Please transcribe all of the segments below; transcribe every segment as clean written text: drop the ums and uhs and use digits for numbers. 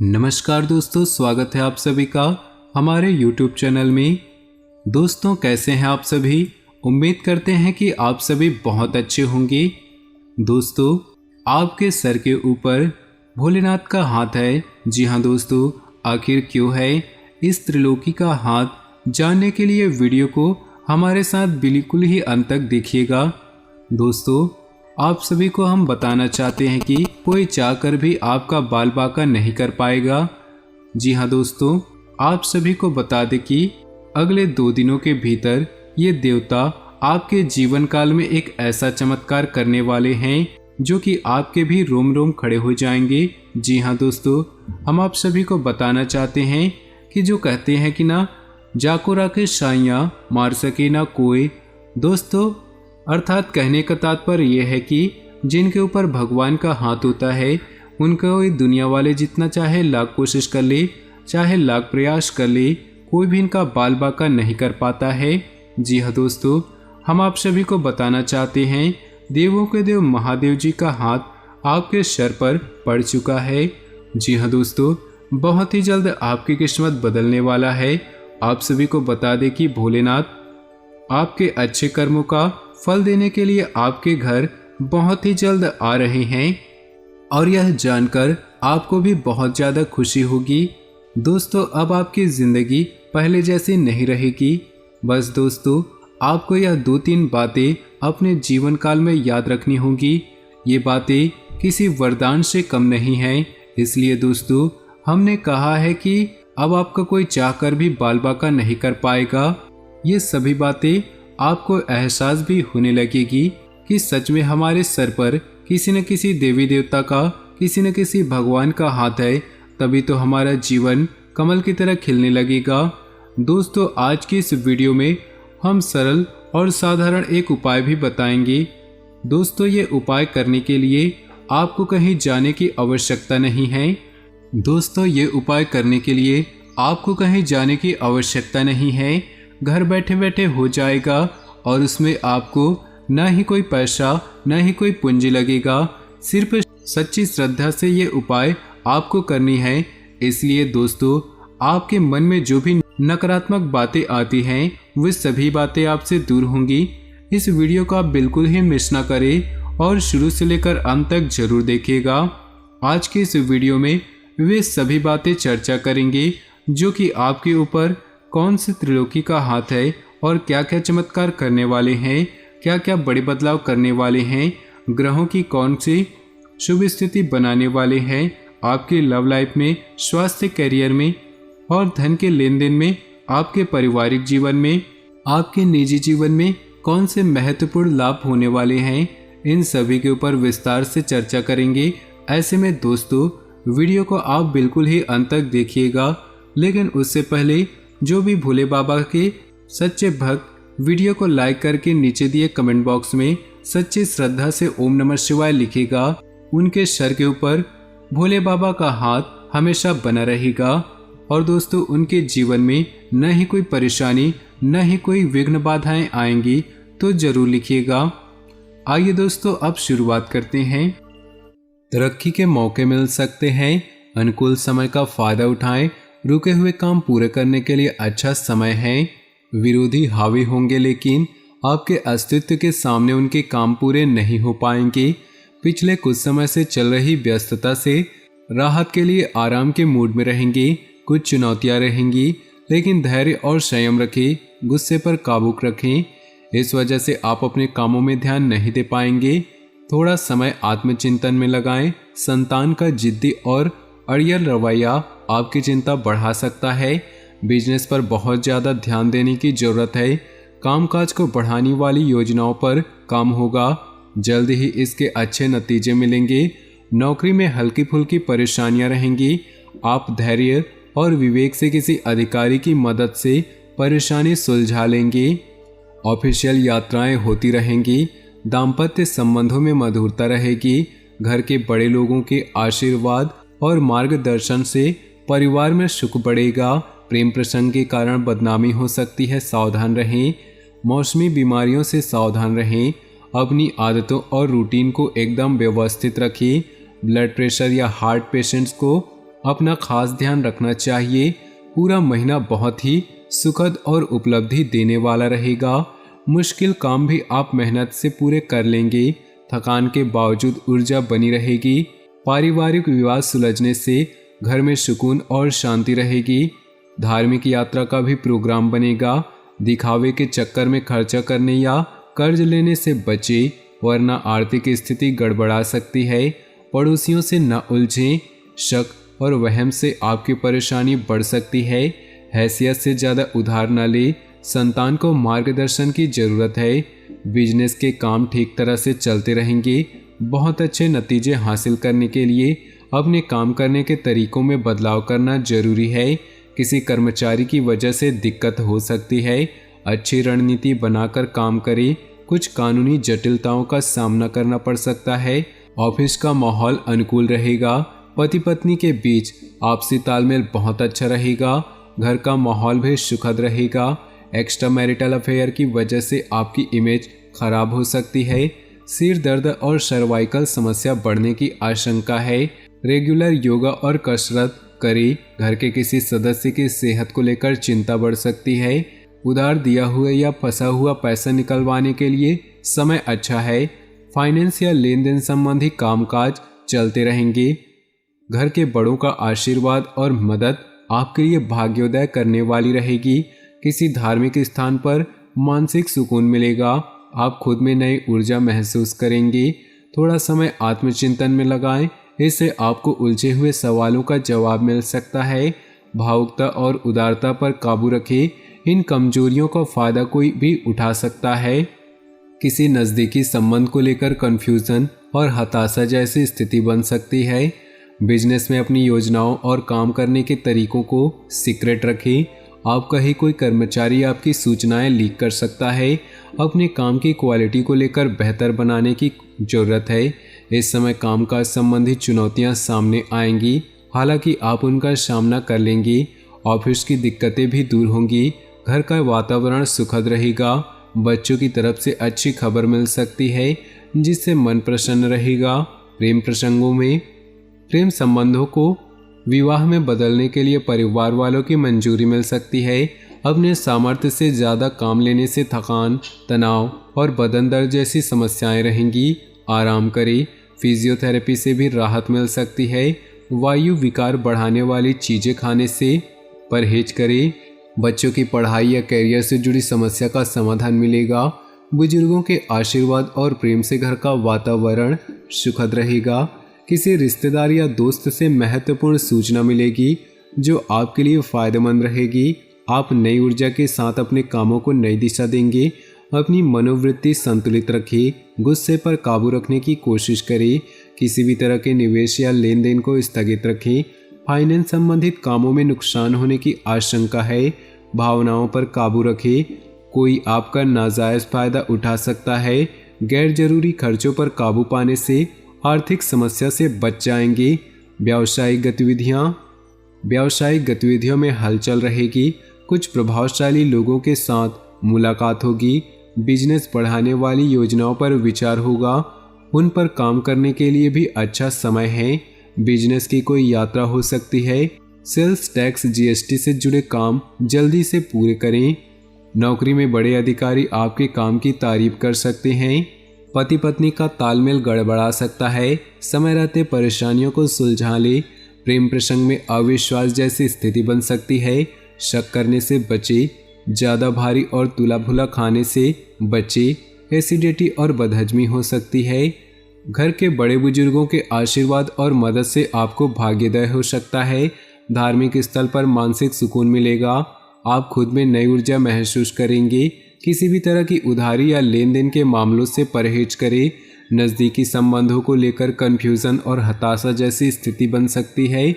नमस्कार दोस्तों, स्वागत है आप सभी का हमारे YouTube चैनल में। दोस्तों, कैसे हैं आप सभी? उम्मीद करते हैं कि आप सभी बहुत अच्छे होंगे। दोस्तों, आपके सर के ऊपर भोलेनाथ का हाथ है। जी हाँ दोस्तों, आखिर क्यों है इस त्रिलोकी का हाथ? जानने के लिए वीडियो को हमारे साथ बिल्कुल ही अंत तक देखिएगा। दोस्तों, आप सभी को हम बताना चाहते हैं कि कोई चाहकर भी आपका बाल बांका नहीं कर पाएगा। जी हाँ दोस्तों, आप सभी को बता दें कि अगले 2 दिनों के भीतर ये देवता आपके जीवन काल में एक ऐसा चमत्कार करने वाले हैं जो कि आपके भी रोम रोम खड़े हो जाएंगे। जी हाँ दोस्तों, हम आप सभी को बताना चाहते हैं कि जो कहते हैं कि ना जाको राखे साइयाँ मार सके ना कोई। दोस्तों, अर्थात कहने का तात्पर्य यह है कि जिनके ऊपर भगवान का हाथ होता है उनको दुनिया वाले जितना चाहे लाख कोशिश कर ले, चाहे लाख प्रयास कर ले, कोई भी इनका बाल बांका नहीं कर पाता है। जी हाँ दोस्तों, हम आप सभी को बताना चाहते हैं देवों के देव महादेव जी का हाथ आपके सर पर पड़ चुका है। जी हाँ दोस्तों, बहुत ही जल्द आपकी किस्मत बदलने वाला है। आप सभी को बता दें कि भोलेनाथ आपके अच्छे कर्मों का फल देने के लिए आपके घर बहुत ही जल्द आ रहे हैं और यह जानकर आपको भी बहुत ज़्यादा खुशी होगी। दोस्तों, अब आपकी ज़िंदगी पहले जैसी नहीं रहेगी। बस दोस्तों, आपको यह 2-3 बातें अपने जीवन काल में याद रखनी होंगी। ये बातें किसी वरदान से कम नहीं हैं। इसलिए दोस्तों, हमने कहा है कि अब आपका कोई चाहकर भी बाल बांका नहीं कर पाएगा। ये सभी बातें आपको एहसास भी होने लगेगी कि सच में हमारे सर पर किसी न किसी देवी देवता का, किसी न किसी भगवान का हाथ है, तभी तो हमारा जीवन कमल की तरह खिलने लगेगा। दोस्तों, आज की इस वीडियो में हम सरल और साधारण एक उपाय भी बताएंगे। दोस्तों, ये उपाय करने के लिए आपको कहीं जाने की आवश्यकता नहीं है। दोस्तों, ये उपाय करने के लिए आपको कहीं जाने की आवश्यकता नहीं है। घर बैठे बैठे हो जाएगा और उसमें आपको ना ही कोई पैसा ना ही कोई पूंजी लगेगा। सिर्फ सच्ची श्रद्धा से ये उपाय आपको करनी है। इसलिए दोस्तों, आपके मन में जो भी नकारात्मक बातें आती हैं वे सभी बातें आपसे दूर होंगी। इस वीडियो को आप बिल्कुल ही मिस ना करें और शुरू से लेकर अंत तक जरूर देखिएगा। आज के इस वीडियो में वे सभी बातें चर्चा करेंगे जो कि आपके ऊपर कौन से त्रिलोकी का हाथ है और क्या क्या चमत्कार करने वाले हैं, क्या क्या बड़े बदलाव करने वाले हैं, ग्रहों की कौन सी शुभ स्थिति बनाने वाले हैं, आपके लव लाइफ में, स्वास्थ्य, करियर में और धन के लेन देन में, आपके पारिवारिक जीवन में, आपके निजी जीवन में कौन से महत्वपूर्ण लाभ होने वाले हैं। इन सभी के ऊपर विस्तार से चर्चा करेंगे। ऐसे में दोस्तों, वीडियो को आप बिल्कुल ही अंत तक देखिएगा। लेकिन उससे पहले जो भी भोले बाबा के सच्चे भक्त वीडियो को लाइक करके नीचे दिए कमेंट बॉक्स में सच्ची श्रद्धा से ओम नमः शिवाय लिखेगा, उनके सर के ऊपर भोले बाबा का हाथ हमेशा बना रहेगा और दोस्तों, उनके जीवन में न ही कोई परेशानी न ही कोई विघ्न बाधाएं आएंगी। तो जरूर लिखिएगा। आइए दोस्तों, अब शुरुआत करते हैं। तरक्की के मौके मिल सकते हैं, अनुकूल समय का फायदा उठाएं। रुके हुए काम पूरे करने के लिए अच्छा समय है। विरोधी हावी होंगे लेकिन आपके अस्तित्व के सामने उनके काम पूरे नहीं हो पाएंगे। पिछले कुछ समय से चल रही व्यस्तता से राहत के लिए आराम के मूड में रहेंगे। कुछ चुनौतियां रहेंगी लेकिन धैर्य और संयम रखें, गुस्से पर काबू रखें। इस वजह से आप अपने कामों में ध्यान नहीं दे पाएंगे। थोड़ा समय आत्मचिंतन में लगाएं। संतान का जिद्दी और अड़ियल रवैया आपकी चिंता बढ़ा सकता है। बिजनेस पर बहुत ज़्यादा ध्यान देने की ज़रूरत है। कामकाज को बढ़ाने वाली योजनाओं पर काम होगा, जल्द ही इसके अच्छे नतीजे मिलेंगे। नौकरी में हल्की फुल्की परेशानियां रहेंगी। आप धैर्य और विवेक से किसी अधिकारी की मदद से परेशानी सुलझा लेंगे। ऑफिशियल यात्राएं होती रहेंगी। दाम्पत्य संबंधों में मधुरता रहेगी। घर के बड़े लोगों के आशीर्वाद और मार्गदर्शन से परिवार में सुख बढ़ेगा। प्रेम प्रसंग के कारण बदनामी हो सकती है, सावधान रहें। मौसमी बीमारियों से सावधान रहें। अपनी आदतों और रूटीन को एकदम व्यवस्थित रखें। ब्लड प्रेशर या हार्ट पेशेंट्स को अपना खास ध्यान रखना चाहिए। पूरा महीना बहुत ही सुखद और उपलब्धि देने वाला रहेगा। मुश्किल काम भी आप मेहनत से पूरे कर लेंगे। थकान के बावजूद ऊर्जा बनी रहेगी। पारिवारिक विवाद सुलझने से घर में सुकून और शांति रहेगी। धार्मिक यात्रा का भी प्रोग्राम बनेगा। दिखावे के चक्कर में खर्चा करने या कर्ज लेने से बचे, वरना आर्थिक स्थिति गड़बड़ा सकती है। पड़ोसियों से न उलझें। शक और वहम से आपकी परेशानी बढ़ सकती है। हैसियत से ज़्यादा उधार न ले। संतान को मार्गदर्शन की ज़रूरत है। बिजनेस के काम ठीक तरह से चलते रहेंगे। बहुत अच्छे नतीजे हासिल करने के लिए अपने काम करने के तरीकों में बदलाव करना जरूरी है। किसी कर्मचारी की वजह से दिक्कत हो सकती है। अच्छी रणनीति बनाकर काम करें। कुछ कानूनी जटिलताओं का सामना करना पड़ सकता है। ऑफिस का माहौल अनुकूल रहेगा। पति पत्नी के बीच आपसी तालमेल बहुत अच्छा रहेगा। घर का माहौल भी सुखद रहेगा। एक्स्ट्रा मैरिटल अफेयर की वजह से आपकी इमेज खराब हो सकती है। सिर दर्द और सर्वाइकल समस्या बढ़ने की आशंका है। रेगुलर योगा और कसरत करें। घर के किसी सदस्य की सेहत को लेकर चिंता बढ़ सकती है। उधार दिया हुआ या फंसा हुआ पैसा निकलवाने के लिए समय अच्छा है। फाइनेंस या लेन देन संबंधी कामकाज चलते रहेंगे। घर के बड़ों का आशीर्वाद और मदद आपके लिए भाग्योदय करने वाली रहेगी। किसी धार्मिक स्थान पर मानसिक सुकून मिलेगा। आप खुद में नई ऊर्जा महसूस करेंगे। थोड़ा समय आत्मचिंतन में लगाएं। इससे आपको उलझे हुए सवालों का जवाब मिल सकता है। भावुकता और उदारता पर काबू रखें। इन कमजोरियों का फायदा कोई भी उठा सकता है। किसी नज़दीकी संबंध को लेकर कन्फ्यूज़न और हताशा जैसी स्थिति बन सकती है। बिजनेस में अपनी योजनाओं और काम करने के तरीकों को सीक्रेट रखें। आपका ही कोई कर्मचारी आपकी सूचनाएं लीक कर सकता है। अपने काम की क्वालिटी को लेकर बेहतर बनाने की ज़रूरत है। इस समय कामकाज संबंधी चुनौतियां सामने आएंगी, हालांकि आप उनका सामना कर लेंगी। ऑफिस की दिक्कतें भी दूर होंगी। घर का वातावरण सुखद रहेगा। बच्चों की तरफ से अच्छी खबर मिल सकती है, जिससे मन प्रसन्न रहेगा। प्रेम प्रसंगों में प्रेम संबंधों को विवाह में बदलने के लिए परिवार वालों की मंजूरी मिल सकती है। अपने सामर्थ्य से ज़्यादा काम लेने से थकान, तनाव और बदन दर्द जैसी समस्याएं रहेंगी। आराम करें। फिजियोथेरेपी से भी राहत मिल सकती है। वायु विकार बढ़ाने वाली चीज़ें खाने से परहेज करें। बच्चों की पढ़ाई या कैरियर से जुड़ी समस्या का समाधान मिलेगा। बुजुर्गों के आशीर्वाद और प्रेम से घर का वातावरण सुखद रहेगा। किसी रिश्तेदार या दोस्त से महत्वपूर्ण सूचना मिलेगी जो आपके लिए फायदेमंद रहेगी। आप नई ऊर्जा के साथ अपने कामों को नई दिशा देंगे। अपनी मनोवृत्ति संतुलित रखें। गुस्से पर काबू रखने की कोशिश करें। किसी भी तरह के निवेश या लेन देन को स्थगित रखें। फाइनेंस संबंधित कामों में नुकसान होने की आशंका है। भावनाओं पर काबू रखें। कोई आपका नाजायज फायदा उठा सकता है। गैर जरूरी खर्चों पर काबू पाने से आर्थिक समस्या से बच जाएंगे। व्यावसायिक गतिविधियों में हलचल रहेगी। कुछ प्रभावशाली लोगों के साथ मुलाकात होगी। बिजनेस बढ़ाने वाली योजनाओं पर विचार होगा। उन पर काम करने के लिए भी अच्छा समय है। बिजनेस की कोई यात्रा हो सकती है। सेल्स टैक्स, जीएसटी से जुड़े काम जल्दी से पूरे करें। नौकरी में बड़े अधिकारी आपके काम की तारीफ कर सकते हैं। पति पत्नी का तालमेल गड़बड़ा सकता है। समय रहते परेशानियों को सुलझा ले। प्रेम प्रसंग में अविश्वास जैसी स्थिति बन सकती है। शक करने से बचे। ज़्यादा भारी और तुला भुला खाने से बचे। एसिडिटी और बदहजमी हो सकती है। घर के बड़े बुजुर्गों के आशीर्वाद और मदद से आपको भाग्योदय हो सकता है। धार्मिक स्थल पर मानसिक सुकून मिलेगा। आप खुद में नई ऊर्जा महसूस करेंगे। किसी भी तरह की उधारी या लेन देन के मामलों से परहेज करें। नज़दीकी संबंधों को लेकर कन्फ्यूज़न और हताशा जैसी स्थिति बन सकती है।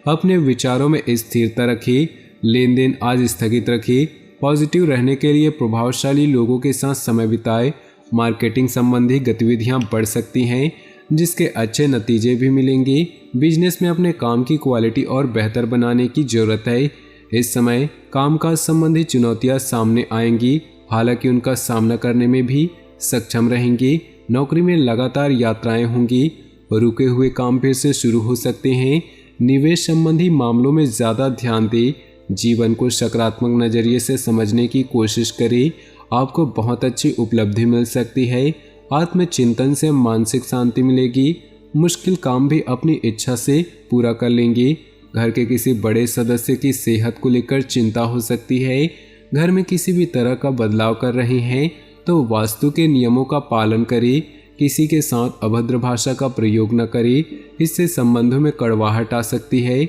अपने विचारों में स्थिरता रखें। लेन देन आज स्थगित रखें। पॉजिटिव रहने के लिए प्रभावशाली लोगों के साथ समय बिताएं। मार्केटिंग संबंधी गतिविधियां बढ़ सकती हैं, जिसके अच्छे नतीजे भी मिलेंगे। बिजनेस में अपने काम की क्वालिटी और बेहतर बनाने की ज़रूरत है। इस समय कामकाज संबंधी चुनौतियां सामने आएंगी, हालांकि उनका सामना करने में भी सक्षम रहेंगे। नौकरी में लगातार यात्राएं होंगी। रुके हुए काम फिर से शुरू हो सकते हैं। निवेश संबंधी मामलों में ज़्यादा ध्यान दें। जीवन को सकारात्मक नज़रिए से समझने की कोशिश करें। आपको बहुत अच्छी उपलब्धि मिल सकती है। आत्मचिंतन से मानसिक शांति मिलेगी। मुश्किल काम भी अपनी इच्छा से पूरा कर लेंगे। घर के किसी बड़े सदस्य की सेहत को लेकर चिंता हो सकती है। घर में किसी भी तरह का बदलाव कर रहे हैं तो वास्तु के नियमों का पालन करें। किसी के साथ अभद्र भाषा का प्रयोग न करें, इससे संबंधों में कड़वाहट आ सकती है।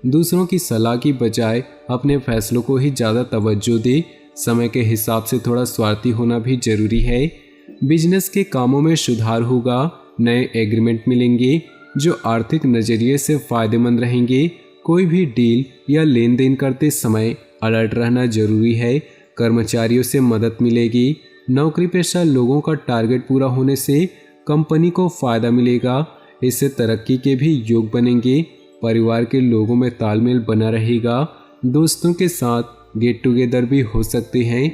दूसरों की सलाह की बजाय अपने फैसलों को ही ज़्यादा तवज्जो दें। समय के हिसाब से थोड़ा स्वार्थी होना भी जरूरी है। बिजनेस के कामों में सुधार होगा। नए एग्रीमेंट मिलेंगे जो आर्थिक नज़रिए से फायदेमंद रहेंगे। कोई भी डील या लेन देन करते समय अलर्ट रहना जरूरी है। कर्मचारियों से मदद मिलेगी। नौकरी पेशा लोगों का टारगेट पूरा होने से कंपनी को फायदा मिलेगा। इससे तरक्की के भी योग बनेंगे। परिवार के लोगों में तालमेल बना रहेगा। दोस्तों के साथ गेट टुगेदर भी हो सकते हैं।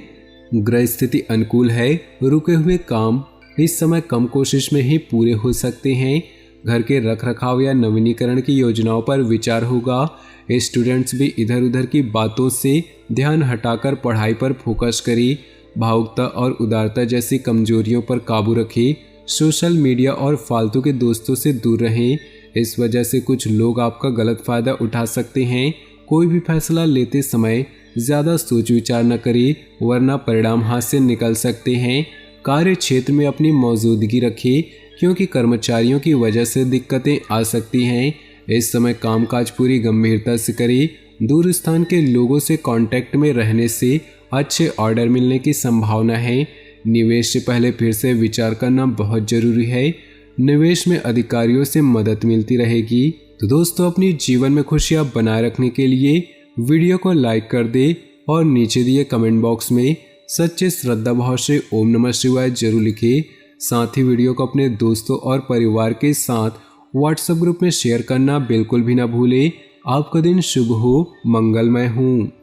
ग्रह स्थिति अनुकूल है। रुके हुए काम इस समय कम कोशिश में ही पूरे हो सकते हैं। घर के रखरखाव या नवीनीकरण की योजनाओं पर विचार होगा। स्टूडेंट्स भी इधर उधर की बातों से ध्यान हटाकर पढ़ाई पर फोकस करें। भावुकता और उदारता जैसी कमजोरियों पर काबू रखें। सोशल मीडिया और फालतू के दोस्तों से दूर रहें। इस वजह से कुछ लोग आपका गलत फायदा उठा सकते हैं। कोई भी फैसला लेते समय ज़्यादा सोच विचार न करें, वरना परिणाम हाथ से निकल सकते हैं। कार्य क्षेत्र में अपनी मौजूदगी रखें, क्योंकि कर्मचारियों की वजह से दिक्कतें आ सकती हैं। इस समय कामकाज पूरी गंभीरता से करें। दूर स्थान के लोगों से कांटेक्ट में रहने से अच्छे ऑर्डर मिलने की संभावना है। निवेश से पहले फिर से विचार करना बहुत जरूरी है। निवेश में अधिकारियों से मदद मिलती रहेगी। तो दोस्तों, अपनी जीवन में खुशियां बनाए रखने के लिए वीडियो को लाइक कर दे और नीचे दिए कमेंट बॉक्स में सच्चे श्रद्धा भाव से ओम नमः शिवाय जरूर लिखें। साथ ही वीडियो को अपने दोस्तों और परिवार के साथ व्हाट्सएप ग्रुप में शेयर करना बिल्कुल भी ना भूलें। आपका दिन शुभ हो, मंगलमय हो।